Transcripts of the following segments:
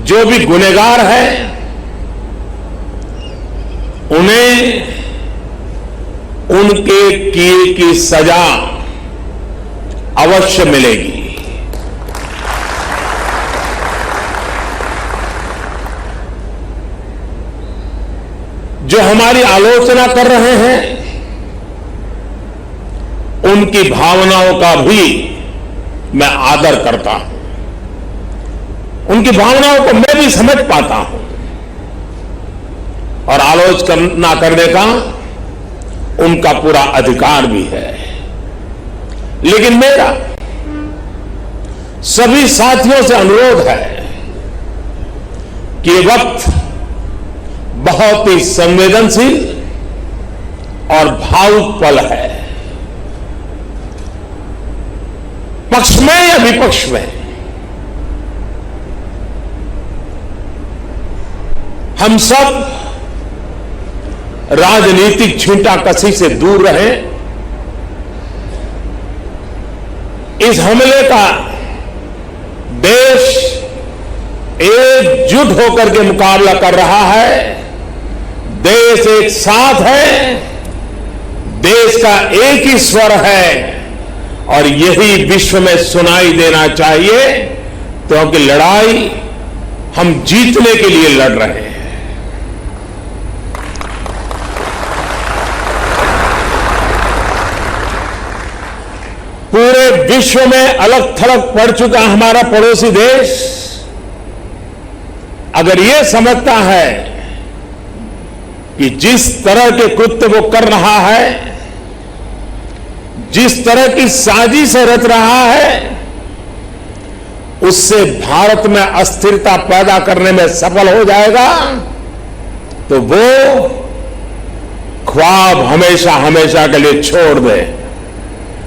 जो भी गुनहगार है उन्हें उनके किए की सजा अवश्य मिलेगी। जो हमारी आलोचना कर रहे हैं उनकी भावनाओं का भी मैं आदर करता हूं, उनकी भावनाओं को मैं भी समझ पाता हूं और आलोचना करने का उनका पूरा अधिकार भी है। लेकिन मेरा सभी साथियों से अनुरोध है कि ये वक्त बहुत ही संवेदनशील और भावुक पल है। पक्ष में या विपक्ष में हम सब राजनीतिक छींटाकशी से दूर रहें। इस हमले का देश एकजुट होकर के मुकाबला कर रहा है। देश एक साथ है, देश का एक ही स्वर है और यही विश्व में सुनाई देना चाहिए, क्योंकि लड़ाई हम जीतने के लिए लड़ रहे हैं। पूरे विश्व में अलग थलग पड़ चुका हमारा पड़ोसी देश अगर ये समझता है कि जिस तरह के कृत्य वो कर रहा है, जिस तरह की साजिश रच रहा है, उससे भारत में अस्थिरता पैदा करने में सफल हो जाएगा, तो वो ख्वाब हमेशा हमेशा के लिए छोड़ दे।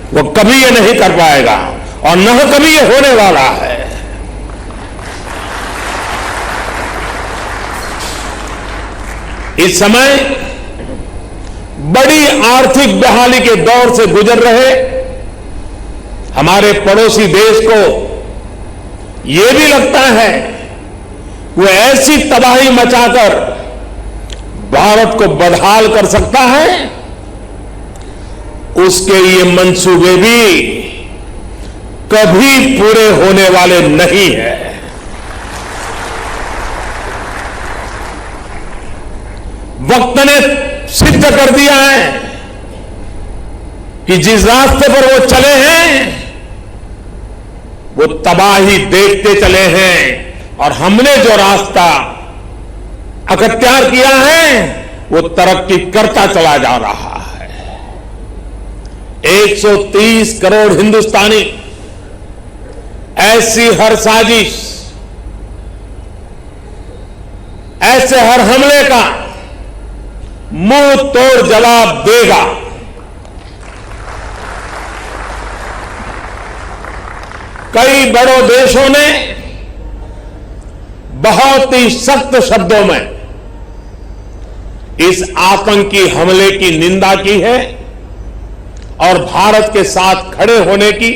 वो कभी ये नहीं कर पाएगा और न कभी ये होने वाला है। इस समय बड़ी आर्थिक बहाली के दौर से गुजर रहे हमारे पड़ोसी देश को यह भी लगता है वो ऐसी तबाही मचाकर भारत को बदहाल कर सकता है, उसके ये मंसूबे भी कभी पूरे होने वाले नहीं है। वक्त ने सिद्ध कर दिया है कि जिस रास्ते पर वो चले हैं वो तबाही देखते चले हैं और हमने जो रास्ता अख्तियार किया है वो तरक्की करता चला जा रहा है। 130 करोड़ हिंदुस्तानी ऐसी हर साजिश, ऐसे हर हमले का मुंह तोड़ जवाब देगा। कई बड़े देशों ने बहुत ही सख्त शब्दों में इस आतंकी हमले की निंदा की है और भारत के साथ खड़े होने की,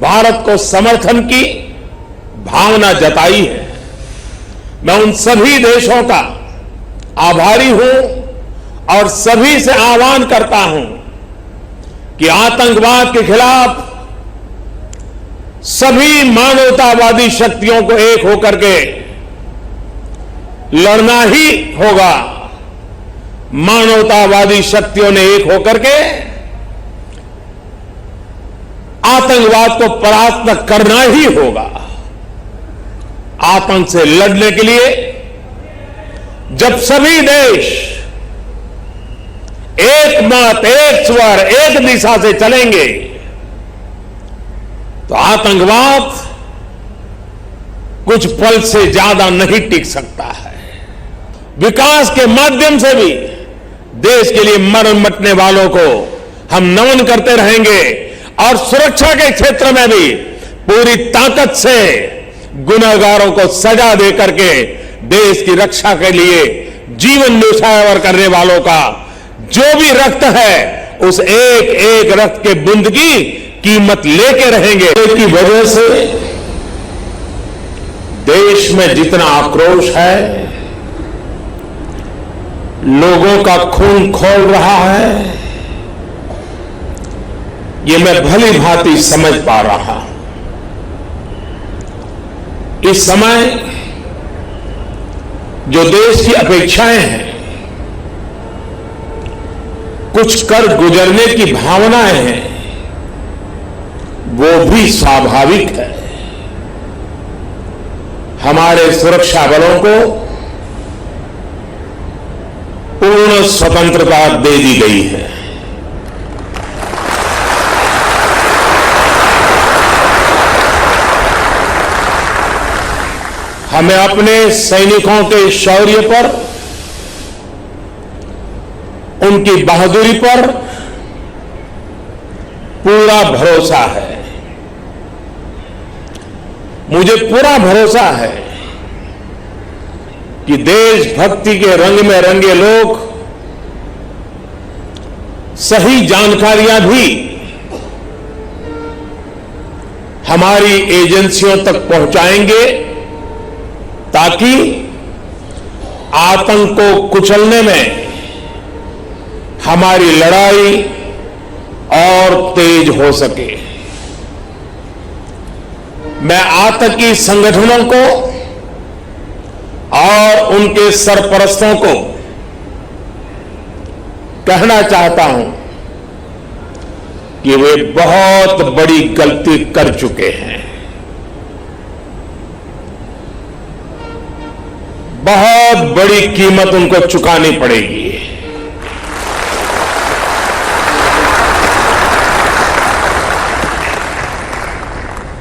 भारत को समर्थन की भावना जताई है। मैं उन सभी देशों का आभारी हूं और सभी से आह्वान करता हूं कि आतंकवाद के खिलाफ सभी मानवतावादी शक्तियों को एक होकर के लड़ना ही होगा। मानवतावादी शक्तियों ने एक होकर के आतंकवाद को परास्त करना ही होगा। आतंक से लड़ने के लिए जब सभी देश एक मत, एक स्वर, एक दिशा से चलेंगे तो आतंकवाद कुछ पल से ज्यादा नहीं टिक सकता है। विकास के माध्यम से भी देश के लिए मर मिटने वालों को हम नमन करते रहेंगे और सुरक्षा के क्षेत्र में भी पूरी ताकत से गुनहगारों को सजा दे करके देश की रक्षा के लिए जीवन न्यौछावर करने वालों का जो भी रक्त है उस एक एक रक्त के बूंद की कीमत लेके रहेंगे। की वजह से देश में जितना आक्रोश है, लोगों का खून खौल रहा है, ये मैं भली भांति समझ पा रहा हूं। इस समय जो देश की अपेक्षाएं हैं, कुछ कर गुजरने की भावनाएं हैं, वो भी स्वाभाविक है। हमारे सुरक्षा बलों को पूर्ण स्वतंत्रता दे दी गई है। हमें अपने सैनिकों के शौर्य पर, उनकी बहादुरी पर पूरा भरोसा है। मुझे पूरा भरोसा है कि देशभक्ति के रंग में रंगे लोग सही जानकारियां भी हमारी एजेंसियों तक पहुंचाएंगे, ताकि आतंक को कुचलने में हमारी लड़ाई और तेज हो सके। मैं आतंकी संगठनों को और उनके सरपरस्तों को कहना चाहता हूं कि वे बहुत बड़ी गलती कर चुके हैं। बहुत बड़ी कीमत उनको चुकानी पड़ेगी।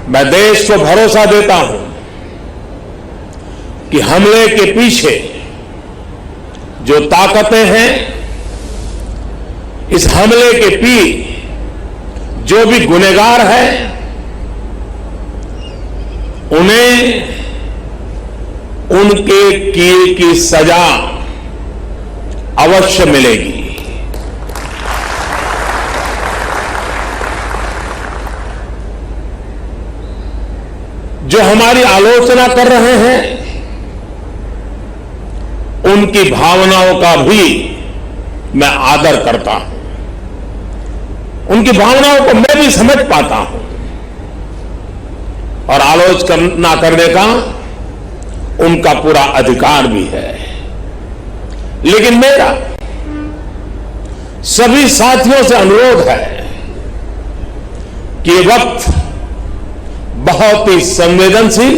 मैं देश को भरोसा देता हूं कि हमले के पीछे जो ताकतें हैं, इस हमले के जो भी गुनहगार हैं, उन्हें उनके किए की सजा अवश्य मिलेगी। जो हमारी आलोचना कर रहे हैं, उनकी भावनाओं का भी मैं आदर करता हूं। उनकी भावनाओं को मैं भी समझ पाता हूं और आलोचना करने का उनका पूरा अधिकार भी है। लेकिन मेरा सभी साथियों से अनुरोध है कि ये वक्त बहुत ही संवेदनशील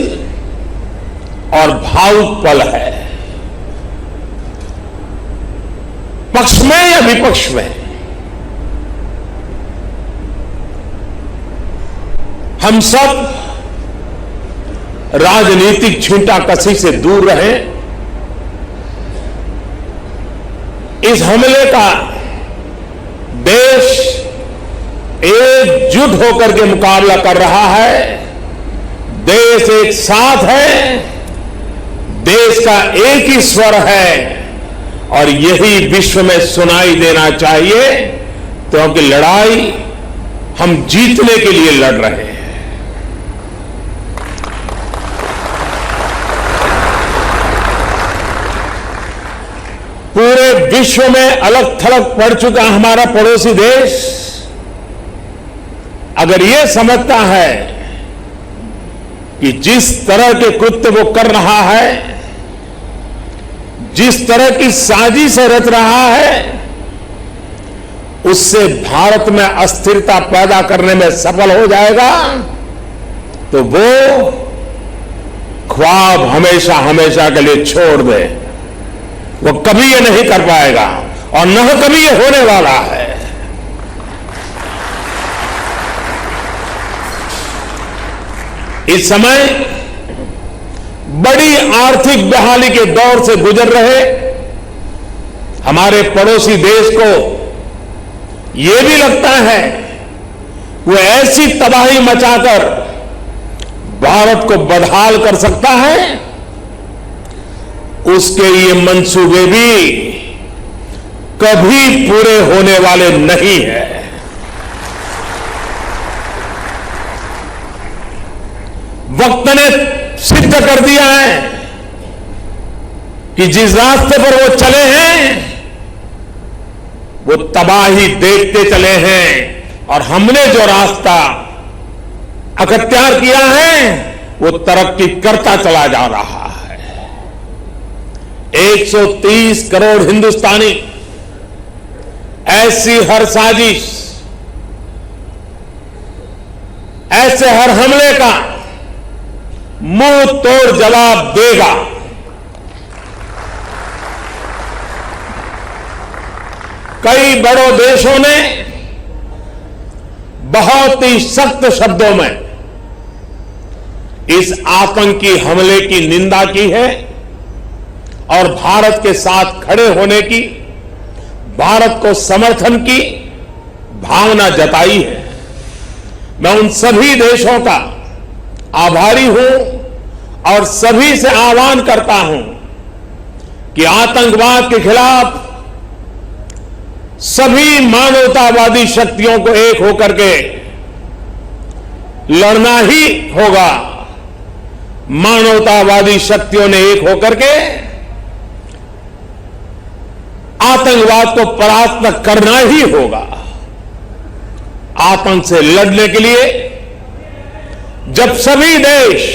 और भावुक पल है। पक्ष में या विपक्ष में, हम सब राजनीतिक छींटाकशी से दूर रहें। इस हमले का देश एकजुट होकर के मुकाबला कर रहा है। देश एक साथ है, देश का एक ही स्वर है और यही विश्व में सुनाई देना चाहिए, क्योंकि लड़ाई हम जीतने के लिए लड़ रहे हैं। पूरे विश्व में अलग थलग पड़ चुका हमारा पड़ोसी देश अगर ये समझता है कि जिस तरह के कृत्य वो कर रहा है, जिस तरह की साजिश रच रहा है, उससे भारत में अस्थिरता पैदा करने में सफल हो जाएगा, तो वो ख्वाब हमेशा हमेशा के लिए छोड़ दे। वो कभी ये नहीं कर पाएगा और न कभी ये होने वाला है। इस समय बड़ी आर्थिक बहाली के दौर से गुजर रहे हमारे पड़ोसी देश को ये भी लगता है वो ऐसी तबाही मचाकर भारत को बदहाल कर सकता है, उसके ये मंसूबे भी कभी पूरे होने वाले नहीं है। वक्त ने सिद्ध कर दिया है कि जिस रास्ते पर वो चले हैं वो तबाही देखते चले हैं, और हमने जो रास्ता अख्तियार किया है वो तरक्की करता चला जा रहा है। 130 करोड़ हिंदुस्तानी ऐसी हर साजिश, ऐसे हर हमले का मुंह तोड़ जवाब देगा। कई बड़ों देशों ने बहुत ही सख्त शब्दों में इस आतंकी हमले की निंदा की है और भारत के साथ खड़े होने की, भारत को समर्थन की भावना जताई है। मैं उन सभी देशों का आभारी हूं और सभी से आह्वान करता हूं कि आतंकवाद के खिलाफ सभी मानवतावादी शक्तियों को एक होकर के लड़ना ही होगा। मानवतावादी शक्तियों ने एक होकर के आतंकवाद को परास्त करना ही होगा। आतंक से लड़ने के लिए जब सभी देश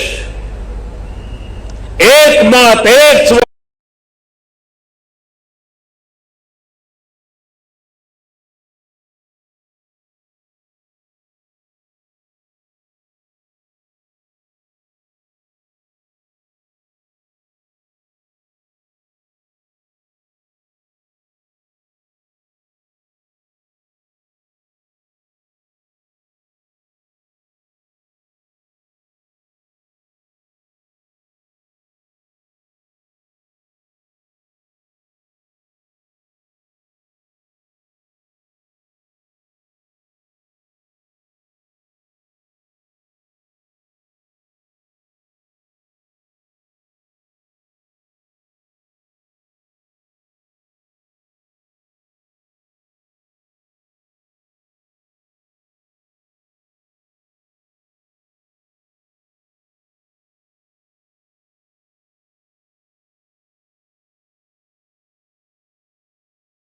एक मत, एक